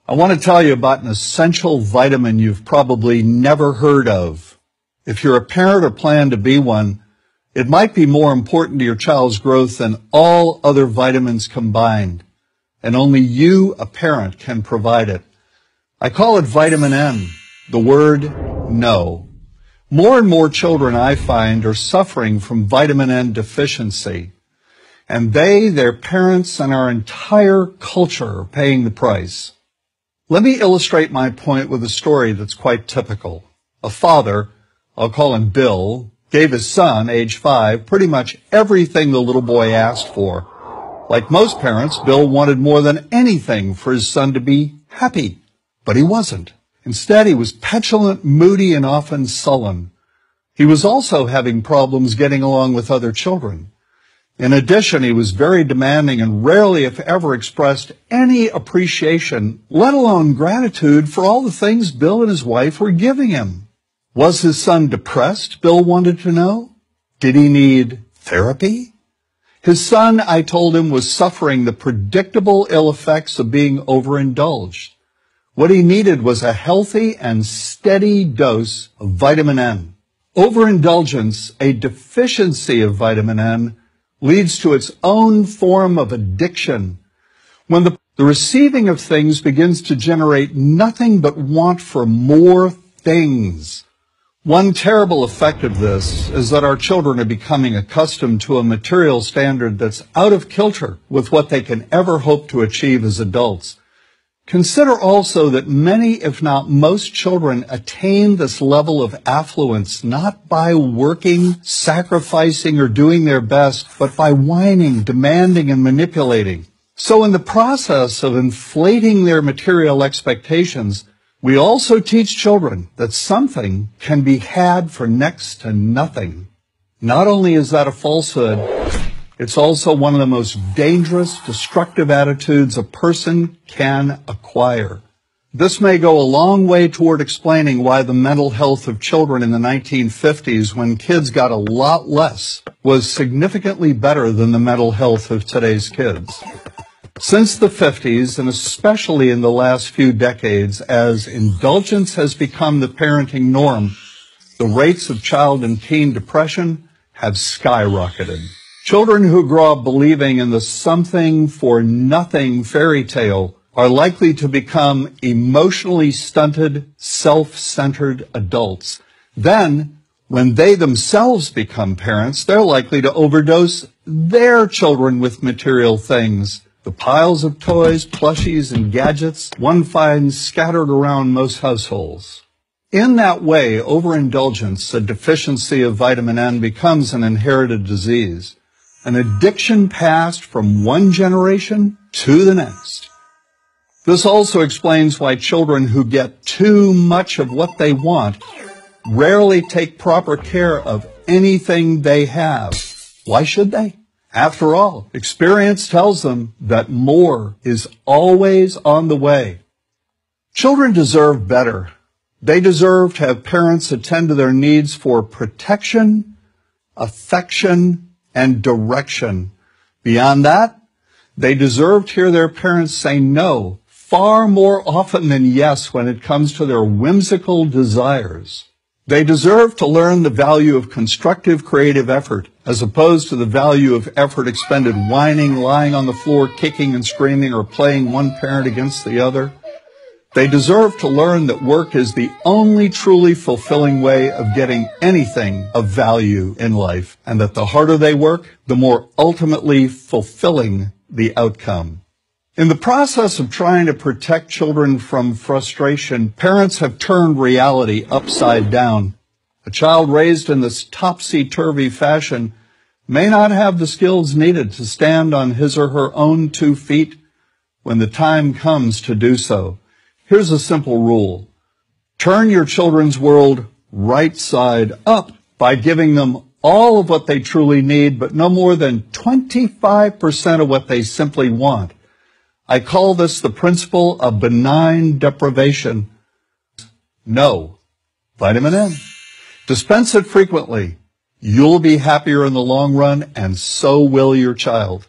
I want to tell you about an essential vitamin you've probably never heard of. If you're a parent or plan to be one, it might be more important to your child's growth than all other vitamins combined, and only you, a parent, can provide it. I call it vitamin N, the word no. More and more children, I find, are suffering from vitamin N deficiency, and they, their parents, and our entire culture are paying the price. Let me illustrate my point with a story that's quite typical. A father, I'll call him Bill, gave his son, age 5, pretty much everything the little boy asked for. Like most parents, Bill wanted more than anything for his son to be happy, but he wasn't. Instead, he was petulant, moody, and often sullen. He was also having problems getting along with other children. In addition, he was very demanding and rarely, if ever, expressed any appreciation, let alone gratitude, for all the things Bill and his wife were giving him. Was his son depressed, Bill wanted to know? Did he need therapy? His son, I told him, was suffering the predictable ill effects of being overindulged. What he needed was a healthy and steady dose of vitamin N. Overindulgence, a deficiency of vitamin N, leads to its own form of addiction. When the receiving of things begins to generate nothing but want for more things. One terrible effect of this is that our children are becoming accustomed to a material standard that's out of kilter with what they can ever hope to achieve as adults. Consider also that many, if not most, children attain this level of affluence not by working, sacrificing, or doing their best, but by whining, demanding, and manipulating. So in the process of inflating their material expectations, we also teach children that something can be had for next to nothing. Not only is that a falsehood, it's also one of the most dangerous, destructive attitudes a person can acquire. This may go a long way toward explaining why the mental health of children in the 1950s, when kids got a lot less, was significantly better than the mental health of today's kids. Since the 50s, and especially in the last few decades, as indulgence has become the parenting norm, the rates of child and teen depression have skyrocketed. Children who grow up believing in the something for nothing fairy tale are likely to become emotionally stunted, self-centered adults. Then, when they themselves become parents, they're likely to overdose their children with material things. The piles of toys, plushies, and gadgets one finds scattered around most households. In that way, overindulgence, a deficiency of vitamin N, becomes an inherited disease, an addiction passed from one generation to the next. This also explains why children who get too much of what they want rarely take proper care of anything they have. Why should they? After all, experience tells them that more is always on the way. Children deserve better. They deserve to have parents attend to their needs for protection, affection, and direction. Beyond that, they deserve to hear their parents say no far more often than yes when it comes to their whimsical desires. They deserve to learn the value of constructive creative effort as opposed to the value of effort expended whining, lying on the floor, kicking and screaming, or playing one parent against the other. They deserve to learn that work is the only truly fulfilling way of getting anything of value in life, and that the harder they work, the more ultimately fulfilling the outcome. In the process of trying to protect children from frustration, parents have turned reality upside down. A child raised in this topsy-turvy fashion may not have the skills needed to stand on his or her own 2 feet when the time comes to do so. Here's a simple rule. Turn your children's world right side up by giving them all of what they truly need, but no more than 25% of what they simply want. I call this the principle of benign deprivation. No. Vitamin N. Dispense it frequently. You'll be happier in the long run, and so will your child.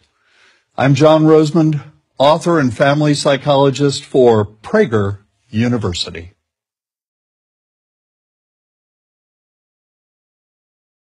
I'm John Rosemond, author and family psychologist for Prager University.